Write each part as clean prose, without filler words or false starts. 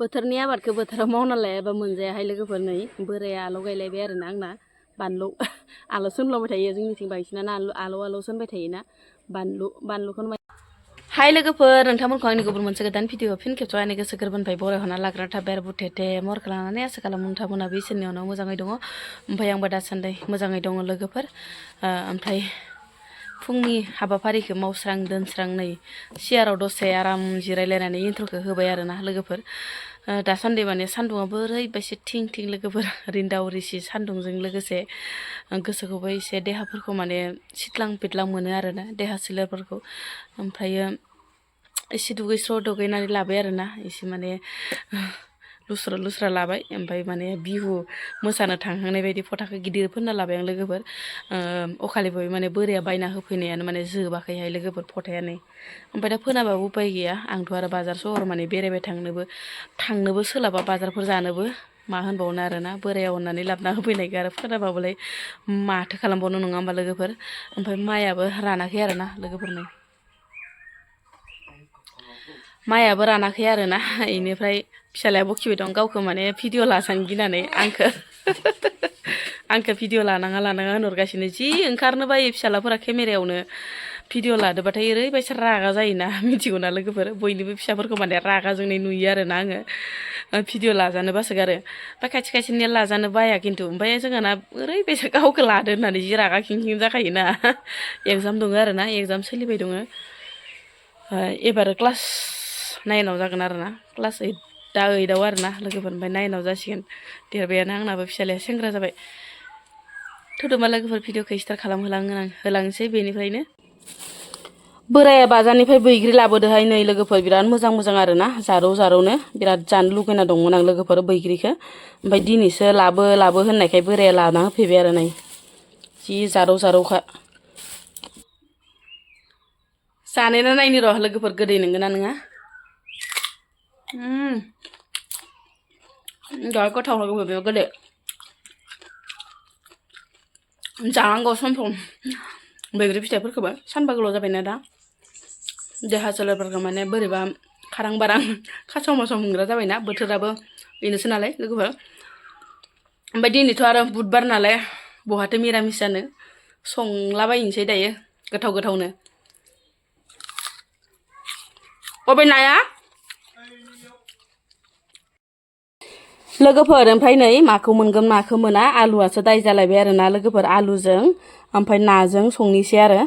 बोथोरनि आबादखौ बोथोराव मावना लायाबा मोनजायाहाय लोगोफोर नै बोराया आलौ गायलायबाय आरोना आंना बानलु आलौ सोनलाबाय थायो जोंनिथिं बांसिनानो आलौ सोनबाय थायोना बानलुखौनो हाय लोगोफोर नोंथांमोनखौ आंनि गुबुन मोनसे गोदान भिडिअ फिन खेबस' आंनि गोसो गोरबोनिफ्राय बरायहरना लाग्रा थाबाय आरो बुथेथे महरखौ लानानै आसा खालामो नोंथांमोनाबो इसोरनि उनाव मोजाङै दङ ओमफ्राय आंबो दासान्दि मोजाङै दङ लोगोफोर ओमफ्राय फुंनि हाबाफारिखौ मावस्रां दोनस्रां नै सियाराव दसे आराम जिरायलायनानै इन्ट्र'खौ होबाय आरोना लोगोफोर दासान्दि माने सान्दुङाबो ओरैबायदि थिं थिं लोगोफोर रिन्दाव रिसि सान्दुंजों लोगोसे गोसोखौबो एसे देहाफोरखौ माने सिथ्लां फिथलां मोनो आरोना देहा सोलेरफोरखौ ओमफ्रायो एसे दुगैनानै लाबाय आरोना एसे माने लुस्रा लाबाय ओमफ्राय माने बिहु मोसानो थांहांनाय बायदि फटाखौ गिदिर फोनना लाबाय आं लोगोफोर अखालिबो माने बोराया बायना होफैनायानो माने जोबाखैहाय लोगोफोर फटायानो ओमफ्राय दा फोनाबाबो उपाय गैया आंथ' आरो बाजार सहर माने बेरायबाय थांनोबो सोलाबा बाजारफोर जानोबो मा होनबावनो आरोना बोराया अननानै लाबोना होफैनायखौ आरो फोनाबाबोलाय माथो खालामबावनो नङा होमबा लोगोफोर ओमफ्राय माइयाबो रानाखै आरोना लोगोफोरनो माइयाबो रानाखै आरोना इनिफ्राय फिसालाया बखिबाय दं गावखौ माने भिडिअ लाजानो गिनानै आंखौ भिडिअ लानाङा होनहरगासिनो जि ओंखारनो बायो फिसालाफोरा केमेरायावनो भिडिअ लादोबाथाय ओरैबायसा रागा जायोना मिथिगौना लोगोफोर बयनिबो फिसाफोरखौ माने रागा जोंनाय नुयो आरोना आङो भिडिअ लाजानो बासोगारो ओमफ्राय खायसे लाजानो बाया खिन्थु ओमफ्राय जोंहाना ओरैबायसा गावखौ लादो होननानै जि रागा खिं जाखायोना एगजाम दङ आरोना एगजाम सोलिबाय दङ एबार क्लास 9 जागोन आरोना क्लास 8 दा 8 आरोना लोगोफोर ओमफ्राय 9 जासिगोन देरबायानो आंनाबो फिसालाया सेंग्रा जाबाय थोदोमा लोगोफोर भिडिअखौ स्टार्ट होलांसै बेनिफ्रायनो बोराया बाजारनिफ्राय बैग्रि लाबोदोहाय नै लोगोफोर बिराद मोजां आरोना जारौनो बिराद जानो लुगैना दंमोन आं लोगोफोर बैग्रिखौ ओमफ्राय दिनैसो लाबो होननायखाय बोराया लाना होफैबाय आरो नै जि जारौखा जानायना नायनि र' लोगोफोर गोदै नंगोना नङा दा गोथाव लोगोफोर बेयाव गोदै जानांगौ सम बैग्रि फिथाइफोरखौबो सानबा गोलाव जाबायना दा देहा सोलेरफोरखौ माने बोरैबा खारां बारां खासाव मासाव मोनग्रा जाबायना बोथोराबो बेनोसै नालाय लोगोफोर ओमफ्राय दिनैथ' आरो बुधबार नालाय बहाथो मिरामिस जानो संलाबायनोसै दायो गोथावनो अबे नाया लोगोफोर ओमफ्राय नै माखौ मोनगोन माखौ मोना आलुआसो दाय जालायबाय आरोना लोगोफोर आलुजों ओमफ्राय नाजों संनोसै आरो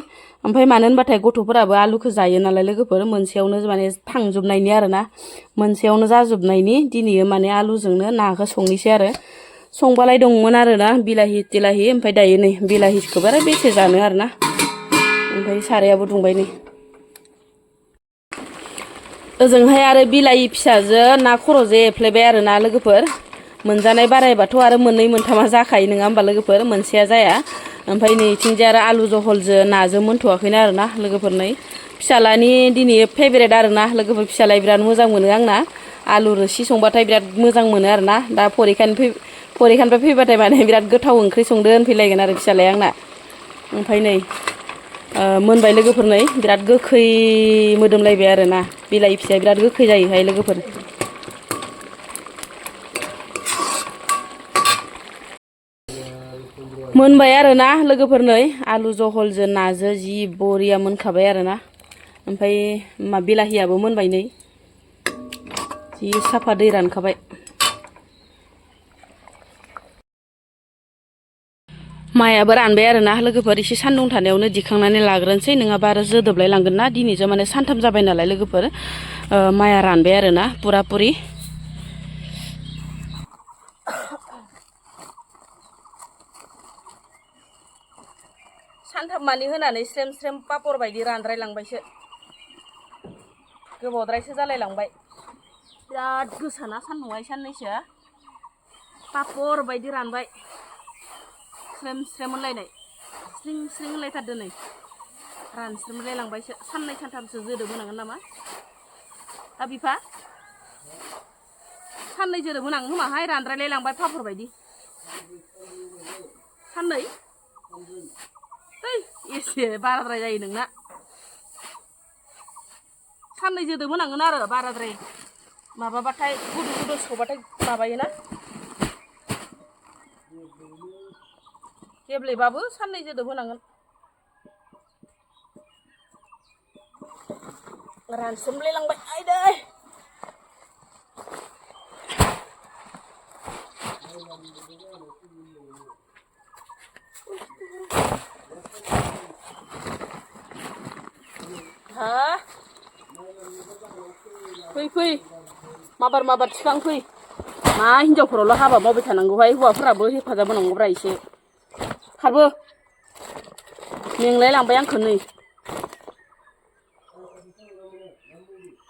ओमफ्राय मानो होनबाथाय गथ'फोराबो आलुखौ जायो नालाय लोगोफोर मोनसेयावनो माने थांजोबनायनि आरोना मोनसेयावनो जाजोबनायनि दिनै माने आलुजोंनो नाखौ संनोसै आरो संबालाय दंमोन आरोना बिलाहि तिलाहि ओमफ्राय दायो नै बिलाहिखौबो आरो बेसे जानो आरोना ओमफ्राय सारायाबो दुंबाय नै ओजोंहाय आरो बिलाहि फिसाजो ना खर'जों एफ्लेबाय आरोना लोगोफोर मोनजानाय बारायबाथ' आरो मोननै मोनथामा जाखायो नङा होमबा लोगोफोर मोनसेया जाया ओमफ्राय नैथिंजाय आरो आलु जहलजों नाजों मोनथ'वाखैनो आरोना लोगोफोर नै फिसालानि दिनै फेभरेट आरोना लोगोफोर फिसालाया बिराद मोजां मोनो आंना आलु रोसि संबाथाय बिराद मोजां मोनो आरोना दा फरिखानिफ्राय फैबाथाय माने बिराद गोथाव ओंख्रि संदो होनफैलायगोन आरो फिसालाया आंना ओमफ्राय नै मोनबाय लोगोफोर नै बिराद गोखै मोदोमलायबाय आरोना बिलाहि फिसाया बिराद गोखै जायोहाय लोगोफोर मोनबाय आरोना लोगोफोर नै आलु जहलजों नाजों जि बरिया मोनखाबाय आरोना ओमफ्राय बिलाहियाबो मोनबाय नै जि साफा दै रानखाबाय माइयाबो रानबाय आरोना लोगोफोर एसे सान्दुं थानायावनो दिखांनानै लाग्रोनोसै नङाबा आरो जोदोबलाय लांगोन ना दिनैजों माने सानथाम जाबाय नालाय लोगोफोर माइया रानबाय आरोना पुरापुरि सानथाम मानि होनानै स्रेम पापर बायदि रानद्रायलांबायसो गोबावद्रायसो जालायलांबाय बिराद गोसाना सान्दुंआ साननैसो पापर बायदि रानबाय स्रेम होनलायनाय स्रिं होनलायथारदो नै रानस्रेमलायलांबायसो साननै सानथामसो जोदोब होनांगोन नामा दा बिफा साननै जोदोब होनांगोन खोमाहाय रानद्रायलायलांबाय पापर बायदि साननै एसे बाराद्राय जायो नोंना साननै जोदोब होनांगोन आरो बाराद्राय माबाबाथाय गुदुं गुदुं सौबाथाय माबायोना गेब्लेबाबो साननै जोदोब होनांगोन रानसोमलायलांबाय आइदै हा फै माबार थिखां फै मा हिनजावफोरावल' हाबा मावबाय थानांगौहाय हौवाफोराबो हेफाजाब होनांगौब्रा एसे खारबो मेंलाय लांबाय आंखौ नै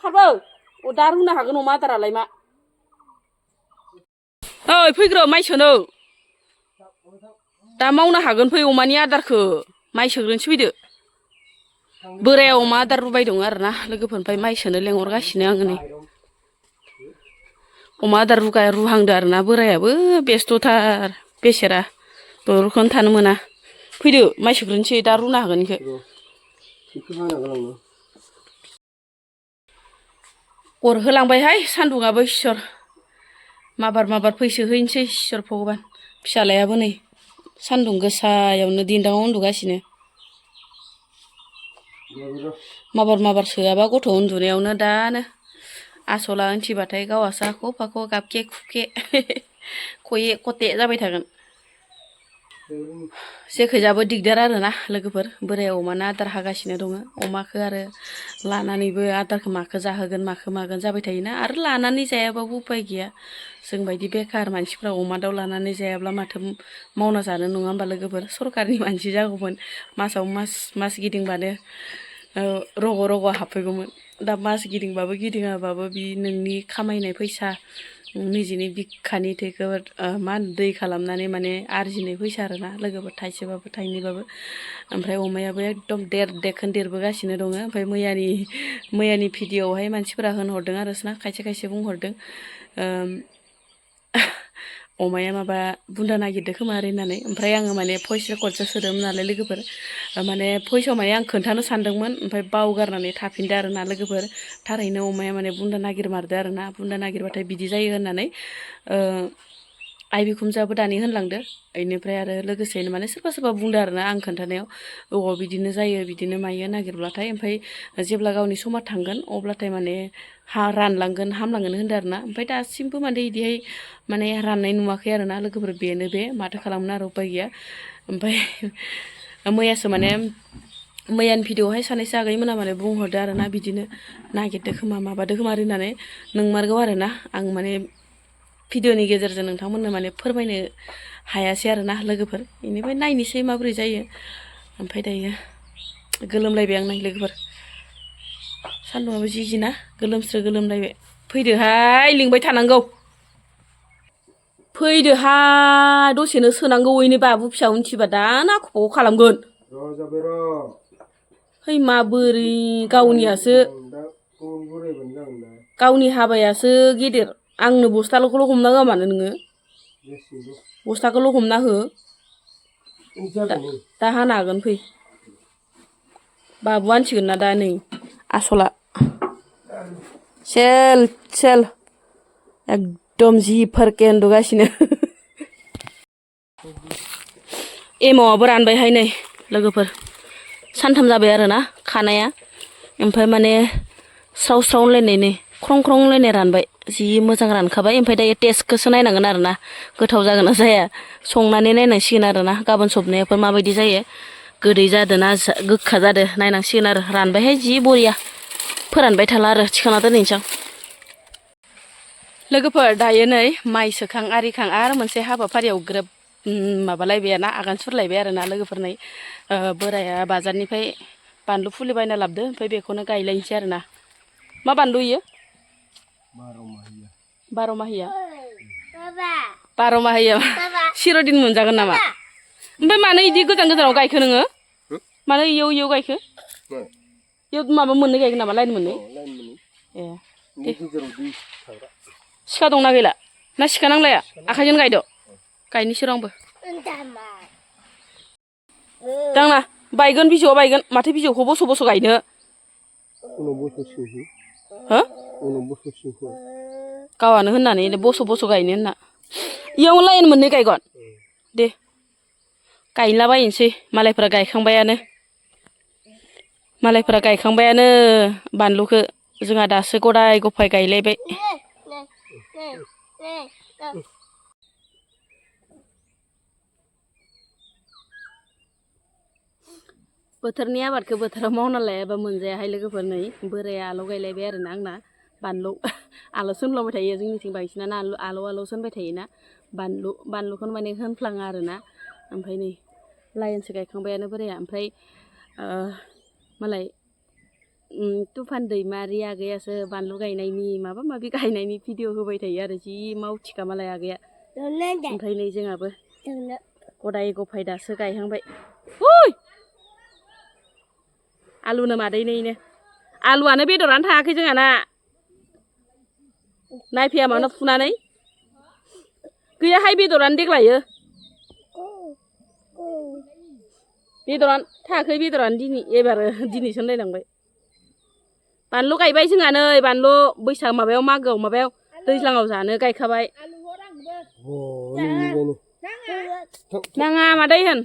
खारबो दा रुनो हागोन अमा आदारालाय मा ओइ फैग्रो माइ सोनो दा मावनो हागोन फै अमानि आदारखौ माइ सोग्रोनोसो फैदो बोराया अमा आदार रुबाय दं आरोना लोगोफोरनिफ्राय माइ सोनो लेंहरगासिनो आङो नै अमा आदार रुहांदो आरोना बोरायाबो बेस्थ'थार बेसेरा दलरखौनो थानो मोना फैदो माइ सोग्रोनोसै दा रुनो हागोन इखो अर होलांबायहाय सान्दुंआबो इसोर माबार फैसो हैनोसै इसोर भगबान फिसालायाबो नै सान्दुं गोसायावनो दिन्दाङाव उन्दुगासिनो माबार सोआबा गथ' उन्दुनायावनो दानो आसला उन्थिबाथाय गावासा फाख' गाबखे खुखे खये खथे जाबाय थागोन जेखैजाबो दिगदार आरोना लोगोफोर बोराया अमानो आदार हागासिनो दङ अमाखौ आरो लानानैबो आदारखौ माखौ जाहोगोन माखौ मागोन जाबाय थायोना आरो लानानै जायाबाबो उपाय गैया जोंबायदि बेखार मानसिफ्रा अमा दाउ लानानै जायाब्ला माथो मावना जानो नङा होमबा लोगोफोर सरकारनि मानसि जागौमोन मासाव मास गिदिंबानो रग' हाबफैगौमोन दा मास गिदिंबाबो गिदिङाबाबो बि नोंनि खामायनाय फैसा निजेनि बिखानि थैखौ मा दै खालामनानै माने आरजिनाय फैसा आरोना लोगोफोर थाइसेबाबो थाइनैबाबो ओमफ्राय अमायाबो एकदम देरखोन देरबोगासिनो दङ ओमफ्राय मैयानि भिडिअआवहाय मानसिफोरा होनहरदों आरोना खायसे बुंहरदों अमाया माबा बुन्दा नागिरदो खोमा आरो होननानै ओमफ्राय आङो माने भइस रेकर्डसो सोदोंमोन नालाय लोगोफोर माने भइसआव माने आं खोन्थानो सानदोंमोन ओमफ्राय बावगारनानै थाफिनदो आरोना लोगोफोर थारैनो अमाया माने बुन्दा नागिरमारदो आरोना बुन्दा नागिरबाथाय बिदि जायो होननानै आइ बिखुमजोआबो दानि होनलांदो बेनिफ्राय आरो लोगोसेनो माने सोरबा बुंदो आरोना आं खोन्थानायाव बिदिनो जायो बिदिनो मायो नागिरब्लाथाय ओमफ्राय जेब्ला गावनि समा थांगोन अब्लाथाय माने रानलांगोन हामलांगोन होनदो आरोना ओमफ्राय दासिमबो माने बिदिहाय माने राननाय नुवाखै आरोना लोगोफोर बेनो बे माथो खालामनो आरो उपाय गैया ओमफ्राय मैयासो माने मैयानि भिडिअआवहाय सानैसो आगैमोना माने बुंहरदो आरोना बिदिनो नागिरदो खोमा माबादो खोमा होननानै नोंमारगौ आरोना आं माने भिडिअनि गेजेरजों नोंथांमोननो माने फोरमायनो हायासै आरोना लोगोफोर बेनिफ्राय नायनोसै माबोरै जायो ओमफ्राय दायो गोलोमलायबाय आं नाय लोगोफोर सान्दुंआबो जिना गोलोमलायबाय फैदोहाय लिंबाय थानांगौ फैदोहाय दसेनो सोनांगौ ओइनै बाबु फिसा उन्थिबा दाना खबाव खालामगोन है माबोरै गावनि हाबायासो गेदेर आंनो बस्थाल'खौल' हमना होआ मानो नोङो बस्थाखौल' हमना हो दा हानो हागोन फै बाबु आनसिगोन ना दा नै आसला सेल एकदम जि फोरके उन्दुगासिनो एमावाबो रानबायहाय नै लोगोफोर सानथाम जाबाय आरोना खानाया ओमफ्राय माने स्रावलायनाय नै ख्रंलायनाय रानबाय जि मोजां रानखाबाय ओमफ्राय दायो टेस्टखौसो नायनांगोन आरोना गोथाव जागोन ना जाया संनानै नायनांसिगोन आरोना गाबोन सबनायाफोर माबायदि जायो गोदै जादों ना गोखा जादों नायनांसिगोन आरो रानबायहाय जि बरिया फोरानबाय थाला आरो थिखांना दोनहैनोसै आं लोगोफोर दायो नै माइ सोखां आरिखां आरो मोनसे हाबाफारियाव ग्रोब माबालायबाय आरोना आगान सुरलायबाय आरोना लोगोफोर नै बोराया बाजारनिफ्राय बानलु फुलि बायना लाबोदो ओमफ्राय बेखौनो गायलायनोसै आरोना मा बानलु इयो बार'माहिया सिर'दिन मोनजागोन नामा ओमफ्राय मानो इदि गोजानाव गायखो नोङो मानो इयाव गायखो इयाव माबा मोननै गायगोन नामा लाइन मोननै ए सिखा दंना गैला ना सिखा नांलाया आखाइजों गायद' गायनोसै र' आंबो दांना बायगोन बिजौआ बायगोन माथो बिजौखौ बस' गायनो हो गावानो होननानै बस' गायनो होनना इयाव लाइन मोननै गायगोन दे गायलाबायनोसै मालायफोरा गायखांबायानो बानलुखौ जोंहा दासो गदाय गफाय गायलायबाय बोथोरनि आबादखौ बोथोराव मावना लायाबा मोनजायाहाय लोगोफोर नै बोराया आलौ गायलायबाय आरोना आंना बानलु आलौ सोनलांबाय थायो जोंनिथिं बांसिनानो आलौ सोनबाय थायोना बानलुखौनो माने होनफ्लाङो आरोना ओमफ्राय नै लाइनसो गायखांबायानो बोराया ओमफ्राय मालाय तुफान दैमारि आगैयासो बानलु गायनायनि माबा माबि गायनायनि भिडिअ होबाय थायो आरो जि मावथिखा मालाय आगैया ओमफ्राय नै जोंहाबो गदाय गफाय दासो गायहांबाय आलुनो मादैनैनो आलुआनो बेदरानो थाङाखै जोंहाना नायफैया मानो फुनानै गैयाहाय बेदरानो देग्लायो बेदरानो थाङाखै बेदरानो दिनैसो नायलांबाय बानलु गायबाय जोंहा नै बानलु बैसाग माबायाव दैज्लाङाव जानो गायखाबाय नाङा मादै होन